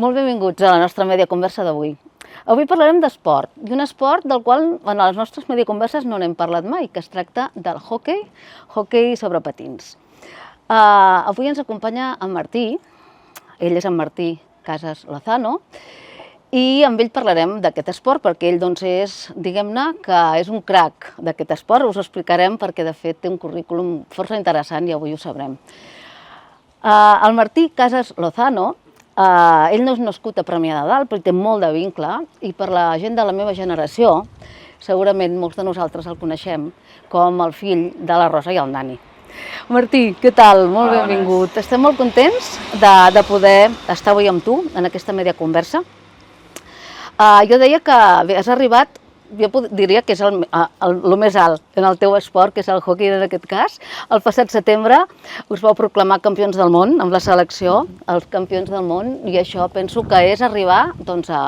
Molt benvinguts a la nostra mediaconversa d'avui. Avui parlarem d'esport, i un esport del qual en les nostres mediaconverses no n'hem parlat mai, que es tracta del hoquei sobre patins. Avui ens acompanya en Martí, ell és en Martí Casas Lozano, i amb ell parlarem d'aquest esport perquè ell és, diguem-ne, que és un crac d'aquest esport. Us ho explicarem perquè de fet té un currículum força interessant i avui ho sabrem. El Martí Casas Lozano, ell no és nascut a Premià de Dalt, però té molt de vincle, i per la gent de la meva generació, segurament molts de nosaltres el coneixem com el fill de la Rosa i el Nani. Martí, què tal? Molt benvingut. Estem molt contents de poder estar avui amb tu en aquesta mediaconversa. Jo deia que has arribat, jo diria que és el més alt en el teu esport, que és el hoquei en aquest cas. El passat setembre us vau proclamar campions del món amb la selecció, els campions del món, i això penso que és arribar a...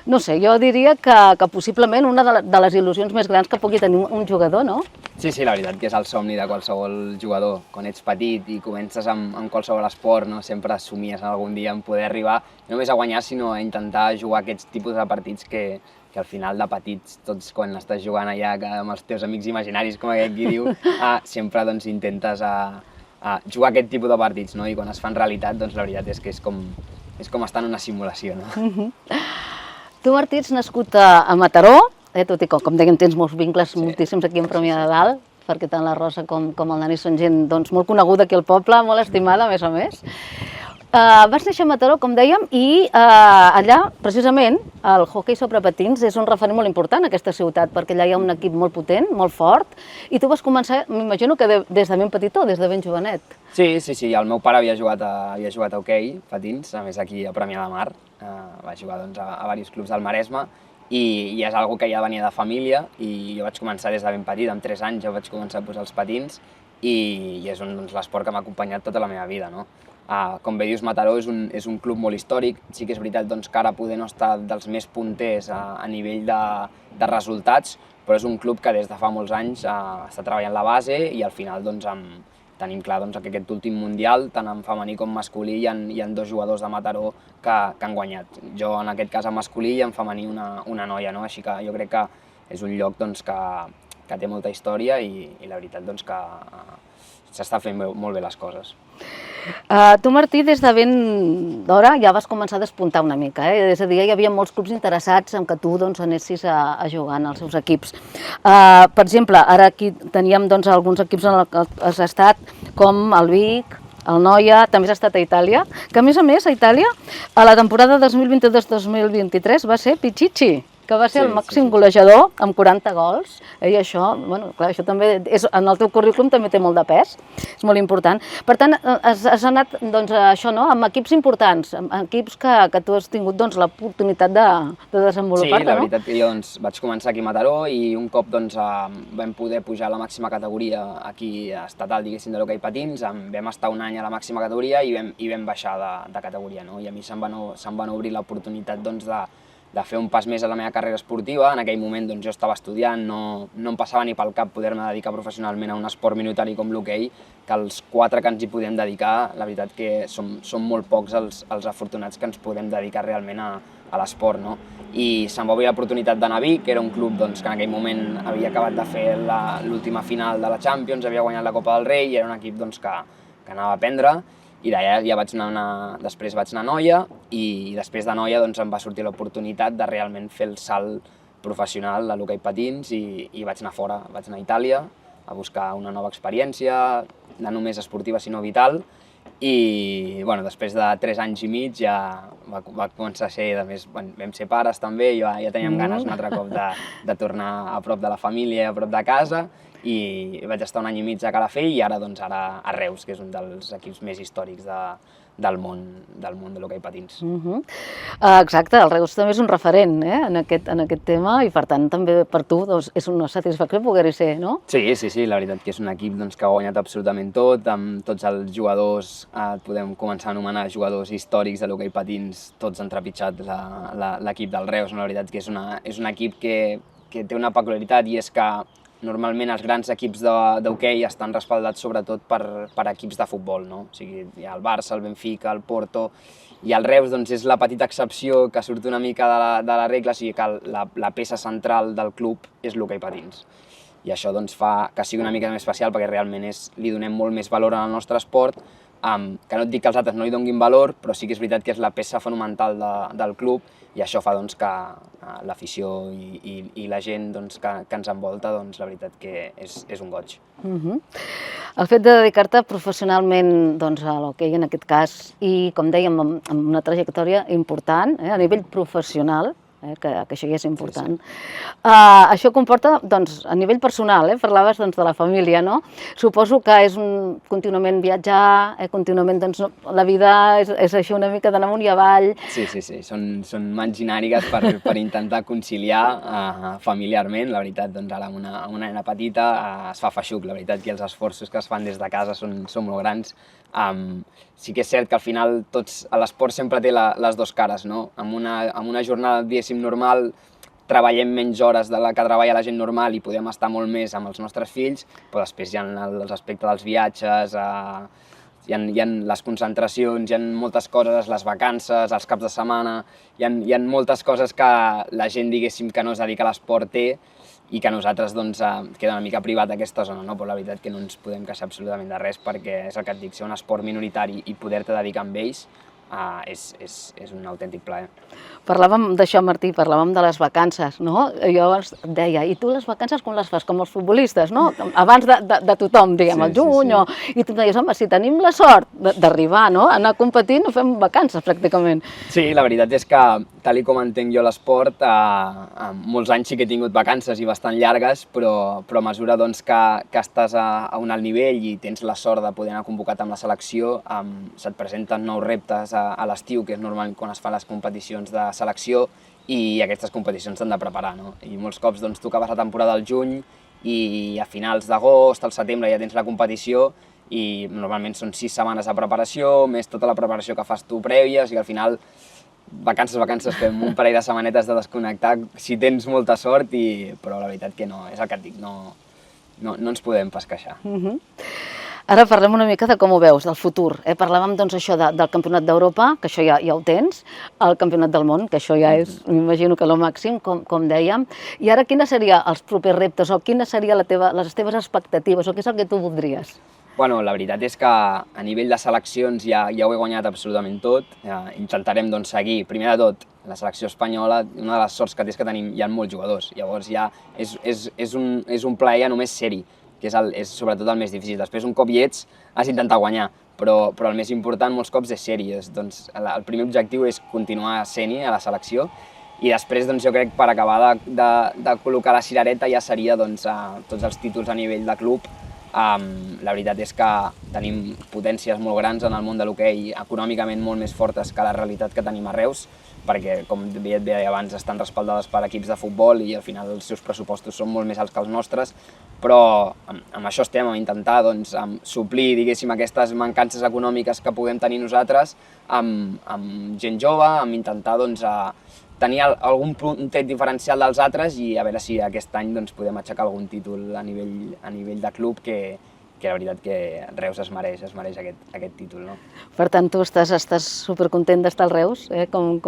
No sé, jo diria que possiblement una de les il·lusions més grans que pugui tenir un jugador, no? Sí, la veritat que és el somni de qualsevol jugador. Quan ets petit i comences amb qualsevol esport, sempre somies algun dia en poder arribar no només a guanyar, sinó a intentar jugar aquests tipus de partits que al final de petits, tots quan estàs jugant allà amb els teus amics imaginaris, com aquest qui diu, sempre intentes jugar aquest tipus de partits, no? I quan es fan realitat, la veritat és que és com estar en una simulació, no? Tu, Martí, ets nascut a Mataró, tot i que, com dèiem, tens molts vincles moltíssims aquí en Premià de Dalt, perquè tant la Rosa com el Nani són gent molt coneguda aquí al poble, molt estimada, a més. Vas néixer a Mataró, com dèiem, i allà, precisament, el hoquei sobre patins és un referent molt important a aquesta ciutat, perquè allà hi ha un equip molt potent, molt fort, i tu vas començar, m'imagino que des de ben petitó, des de ben jovenet. Sí, el meu pare havia jugat a hoquei patins, a més aquí a Premià de Mar, va jugar a diversos clubs del Maresme, i és una cosa que ja venia de família, i jo vaig començar des de ben petit, amb 3 anys ja vaig començar a posar els patins, i és l'esport que m'ha acompanyat tota la meva vida, no? Com bé dius, Mataró és un club molt històric, sí que és veritat que ara poder no estar dels més punters a nivell de resultats, però és un club que des de fa molts anys està treballant la base i al final tenim clar que aquest últim mundial, tant en femení com masculí, hi ha 2 jugadors de Mataró que han guanyat. Jo en aquest cas en masculí i en femení una noia, no? Així que jo crec que és un lloc que té molta història i la veritat que s'està fent molt bé les coses. Tu, Martí, des de ben d'hora ja vas començar a despuntar una mica, és a dir, hi havia molts clubs interessats en que tu anessis a jugar en els seus equips. Per exemple, ara aquí teníem alguns equips en els que has estat, com el Vic, el Noia, també has estat a Itàlia, que a més a Itàlia, a la temporada 2022-2023 va ser Pichichi, que va ser el màxim golejador amb 40 gols, i això, clar, això també en el teu currículum també té molt de pes, és molt important. Per tant, has anat això, no?, amb equips importants, amb equips que tu has tingut l'oportunitat de desenvolupar-te, no? Sí, la veritat que jo vaig començar aquí a Mataró i un cop vam poder pujar a la màxima categoria aquí estatal, diguéssim, de l'hoquei patins, vam estar un any a la màxima categoria i vam baixar de categoria, no? I a mi se'm van obrir l'oportunitat de fer un pas més a la meva carrera esportiva. En aquell moment jo estava estudiant, no em passava ni pel cap poder-me dedicar professionalment a un esport minutari com l'hoquei, que els 4 que ens hi podem dedicar, la veritat que som molt pocs els afortunats que ens podem dedicar realment a l'esport, no? I se'm va obrir l'oportunitat d'anar a Vic, que era un club que en aquell moment havia acabat de fer l'última final de la Champions, havia guanyat la Copa del Rei i era un equip que anava a aprendre. I d'allà ja després vaig anar a Noia i després de Noia em va sortir l'oportunitat de realment fer el salt professional de l'hoquei patins i vaig anar fora, vaig anar a Itàlia a buscar una nova experiència, no només esportiva sinó vital, i després de 3 anys i mig ja va començar a ser, a més vam ser pares també, ja teníem ganes un altre cop de tornar a prop de la família, a prop de casa, i vaig estar un any i mig a Calafell i ara a Reus, que és un dels equips més històrics del món de l'hoquei patins. Exacte, el Reus també és un referent en aquest tema i per tant també per tu és una satisfacció poder-hi ser, no? Sí, la veritat que és un equip que ha guanyat absolutament tot, amb tots els jugadors, podem començar a anomenar jugadors històrics de l'hoquei patins, tots han trepitjat l'equip del Reus, la veritat que és un equip que té una peculiaritat i és que normalment els grans equips d'hoquei estan respaldats sobretot per equips de futbol, no? O sigui, hi ha el Barça, el Benfica, el Porto, i el Reus doncs, és la petita excepció que surt una mica de la regla, o sigui que la peça central del club és l'hoquei patins. I això doncs, fa que sigui una mica més especial perquè realment li donem molt més valor al nostre esport, que no et dic que els altres no hi donguin valor, però sí que és veritat que és la peça fonamental del club i això fa doncs, que l'afició i la gent doncs, que ens envolta, doncs, la veritat que és un goig. El fet de dedicar-te professionalment doncs, a l'hoquei en aquest cas i, com dèiem, amb una trajectòria important a nivell professional, que això ja és important. Això comporta, doncs, a nivell personal, parlaves doncs, de la família, no? Suposo que és contínuament viatjar, contínuament, doncs, la vida és això una mica d'anar amunt i avall. Sí, són mans ginàrigues per intentar conciliar familiarment. La veritat, doncs, ara amb una nena petita es fa feixuc, la veritat que els esforços que es fan des de casa són molt grans. Sí que és cert que al final l'esport sempre té les dues cares, no? Amb una jornada, diguéssim, normal, treballem menys hores de la que treballa la gent normal i podem estar molt més amb els nostres fills, però després hi ha l'aspecte dels viatges, hi ha les concentracions, hi ha moltes coses, les vacances, els caps de setmana, hi ha moltes coses que la gent, diguéssim, que no es dedica a l'esport té i que a nosaltres doncs, queda una mica privat aquesta zona, no? Però la veritat que no ens podem queixar absolutament de res perquè és el que et dic, ser un esport minoritari i poder-te dedicar amb ells és un autèntic plaer. Parlàvem d'això, Martí, parlàvem de les vacances, no? Jo abans et deia, i tu les vacances com les fas? Com els futbolistes, no? Abans de tothom, diguem, al juny, i tu em deies, home, si tenim la sort d'arribar, no? A anar competint, no fem vacances, pràcticament. Sí, la veritat és que, tal com entenc jo l'esport, molts anys sí que he tingut vacances i bastant llargues, però a mesura doncs, que estàs a un alt nivell i tens la sort de poder anar convocat amb la selecció, se't presenten nous reptes a l'estiu, que és normalment quan es fan les competicions de selecció, i aquestes competicions s'han de preparar, no? I molts cops doncs, tu acabes la temporada al juny i a finals d'agost, al setembre ja tens la competició i normalment són 6 setmanes de preparació, més tota la preparació que fas tu prèvia, o sigui, al final vacances, fem un parell de setmanetes de desconnectar si tens molta sort, però la veritat que no, és el que et dic, no ens podem pas queixar. Ara parlem una mica de com ho veus, del futur. Parlàvem doncs això del Campionat d'Europa, que això ja ho tens, el Campionat del Món, que això ja és, m'imagino que el màxim, com dèiem, i ara quines serien els propers reptes o quines serien les teves expectatives o què és el que tu voldries? Bueno, la veritat és que a nivell de seleccions ja ho he guanyat absolutament tot. Intentarem doncs, seguir, primer de tot, la selecció espanyola, una de les sorts que té és que hi ha molts jugadors. Llavors ja és un plaer només ser-hi, que és sobretot el més difícil. Després, un cop hi ets, has d'intentar guanyar, però el més important molts cops és ser-hi. Doncs, el primer objectiu és continuar sent-hi a la selecció i després doncs, jo crec per acabar de col·locar la cirereta ja seria doncs, tots els títols a nivell de club. La veritat és que tenim potències molt grans en el món de l'hoquei, econòmicament molt més fortes que la realitat que tenim a Reus, perquè, com et deia abans, estan respaldades per equips de futbol i al final els seus pressupostos són molt més alts que els nostres, però amb això estem, a intentar doncs, suplir, diguéssim, aquestes mancances econòmiques que puguem tenir nosaltres amb gent jove, amb intentar doncs, tenir algun tret diferencial dels altres i a veure si aquest any doncs, podem aixecar algun títol a nivell de club que la veritat que Reus es mereix aquest títol. No? Per tant, tu estàs supercontent d'estar al Reus, com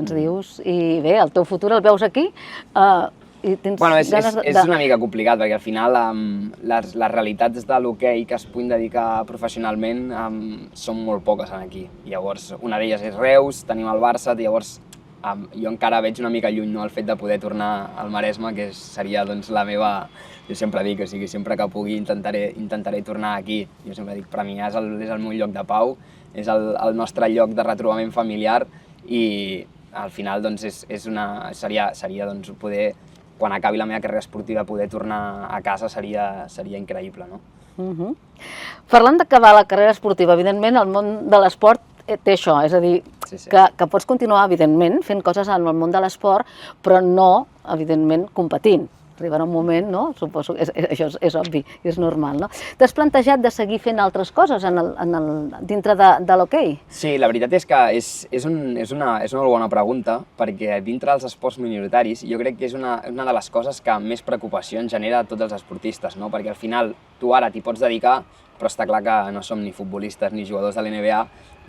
ens dius, i bé, el teu futur el veus aquí? Bueno, és una mica complicat, perquè al final les realitats de l'hoquei que es puguin dedicar professionalment són molt poques aquí. Llavors, una d'elles és Reus, tenim el Barça, llavors jo encara veig una mica lluny el fet de poder tornar al Maresme, que seria doncs, la meva... Jo sempre dic, o sigui, sempre que pugui intentaré tornar aquí. Jo sempre dic, per mi és el meu lloc de pau, és el nostre lloc de retrobament familiar i al final doncs, seria doncs, poder, quan acabi la meva carrera esportiva, poder tornar a casa seria increïble. No? Parlant d'acabar la carrera esportiva, evidentment el món de l'esport té això, és a dir, que pots continuar, evidentment, fent coses en el món de l'esport, però no, evidentment, competint. arribarà un moment, no? Suposo que això és obvi i és normal, no? T'has plantejat de seguir fent altres coses dintre de l'hoquei? Sí, la veritat és que és una molt bona pregunta, perquè dintre dels esports minoritaris jo crec que és una de les coses que més preocupació ens genera a tots els esportistes, no? Perquè al final tu ara t'hi pots dedicar, però està clar que no som ni futbolistes ni jugadors de l'NBA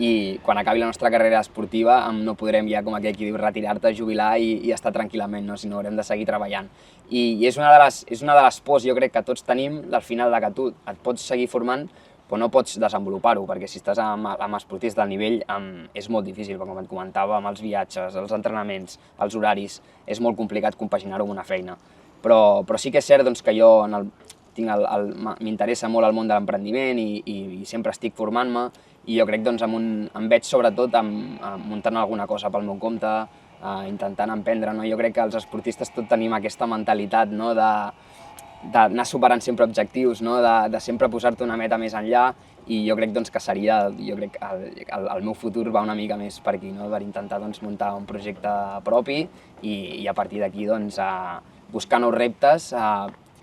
i quan acabi la nostra carrera esportiva no podrem ja, com aquell qui diu, retirar-te, jubilar i estar tranquil·lament, no? Sinó haurem de seguir treballant. I és una de les pors, jo crec, que tots tenim, al final de que tu et pots seguir formant, però no pots desenvolupar-ho, perquè si estàs amb esportistes del nivell és molt difícil, com et comentava, amb els viatges, els entrenaments, els horaris, és molt complicat compaginar-ho amb una feina. Però sí que és cert doncs, que jo m'interessa molt el món de l'emprendiment i sempre estic formant-me i jo crec que doncs, em veig sobretot muntant alguna cosa pel meu compte, intentant emprendre. No? Jo crec que els esportistes tots tenim aquesta mentalitat, no? D'anar superant sempre objectius, no? De sempre posar-te una meta més enllà i jo crec doncs, que seria, el meu futur va una mica més per aquí, no? Per intentar doncs, muntar un projecte propi i a partir d'aquí doncs, buscar nous reptes.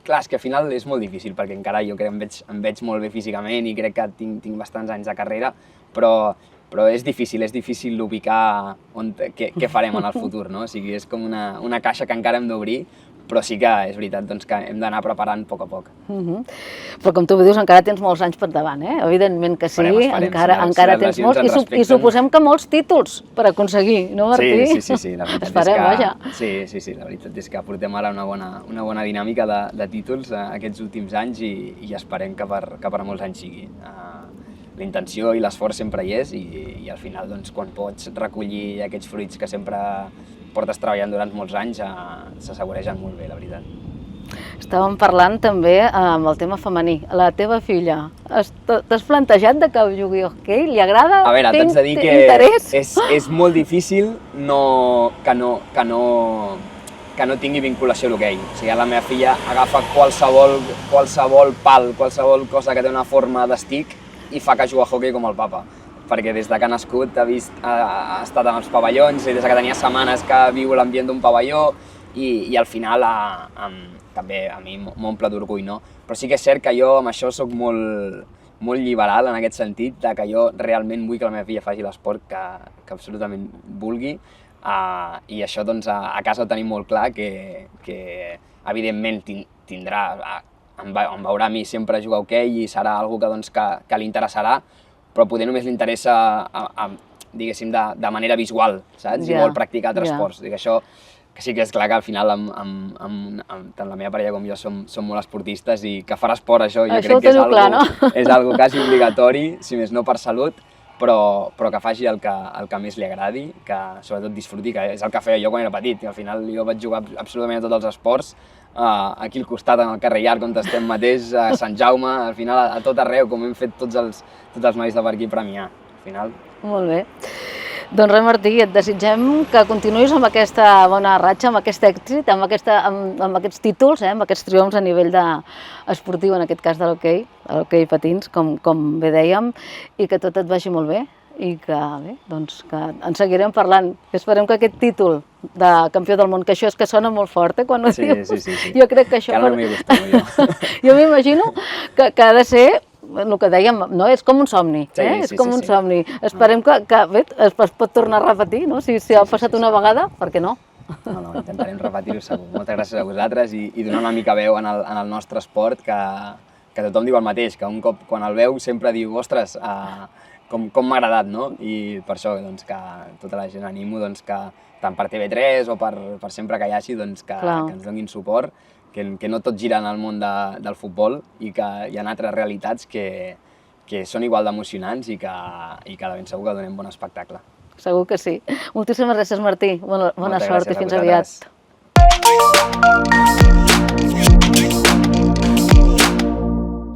Clar, és que al final és molt difícil perquè encara jo crec que em veig molt bé físicament i crec que tinc bastants anys de carrera, però és difícil ubicar què farem en el futur, no? O sigui, és com una caixa que encara hem d'obrir, però sí que és veritat doncs, que hem d'anar preparant a poc a poc. Però com tu dius, encara tens molts anys per davant, eh? Evidentment que sí, encara tens molts, i suposem que molts títols per aconseguir, no, Martí? Sí, la veritat sí, la veritat és que portem ara una bona dinàmica de títols aquests últims anys i esperem que per molts anys sigui. La intenció i l'esforç sempre hi és i al final, doncs, quan pots recollir aquests fruits que sempre portes treballant durant molts anys, s'assaboregen molt bé, la veritat. Estàvem parlant també amb el tema femení. La teva filla, t'has plantejat que jugui a hoquei? Li agrada? A veure, t'haig de dir que és molt difícil que no tingui vinculació a l'hoquei. O sigui, la meva filla agafa qualsevol pal, qualsevol cosa que té una forma d'estic i fa que juga a hoquei com el papa. Perquè des que ha nascut ha estat en els pavellons i des que tenia setmanes que viu l'ambient d'un pavelló i al final també a mi m'omple d'orgull, no? Però sí que és cert que jo amb això soc molt liberal en aquest sentit, que jo realment vull que la meva filla faci l'esport que absolutament vulgui i això doncs a casa ho tenim molt clar que evidentment tindrà, em veurà a mi sempre jugar a hoquei i serà una cosa que li interessarà, però poder només li interessa, diguéssim, de manera visual, saps? I vol practicar altres esports. Això que sí que és clar que al final tant la meva parella com jo som molt esportistes i que farà esport això jo crec que és algo quasi obligatori, si més no per salut, però que faci el que més li agradi, que sobretot disfruti, que és el que feia jo quan era petit. I al final jo vaig jugar absolutament a tots els esports, aquí al costat, en el carrer Llarg, on estem mateix, a Sant Jaume, al final a tot arreu, com hem fet tots els nois de per aquí Premià, al final. Molt bé. Doncs res, Martí, et desitgem que continuïs amb aquesta bona ratxa, amb aquest èxit, amb aquests títols, amb aquests triomfs a nivell esportiu, en aquest cas de l'hoquei patins, com bé dèiem, i que tot et vagi molt bé i que en seguirem parlant. Esperem que aquest títol de campió del món, que això és que sona molt fort, quan ho dius. Sí. Jo crec que això... Jo m'imagino que ha de ser... El que dèiem, no? És com un somni, és com un somni. Esperem que es pot tornar a repetir, no? Si ha passat una vegada, per què no? No, intentarem repetir-ho segur. Moltes gràcies a vosaltres i donar una mica veu en el nostre esport, que tothom diu el mateix, que un cop quan el veu sempre diu, ostres, com m'ha agradat, no? I per això que tota la gent animo que tant per TV3 o per sempre que hi hagi, que ens donin suport, que no tot gira en el món del futbol i que hi ha altres realitats que són igual d'emocionants i que de ben segur que donem bon espectacle. Segur que sí. Moltíssimes gràcies, Martí. Bona sort i fins aviat. Moltes gràcies a vosaltres.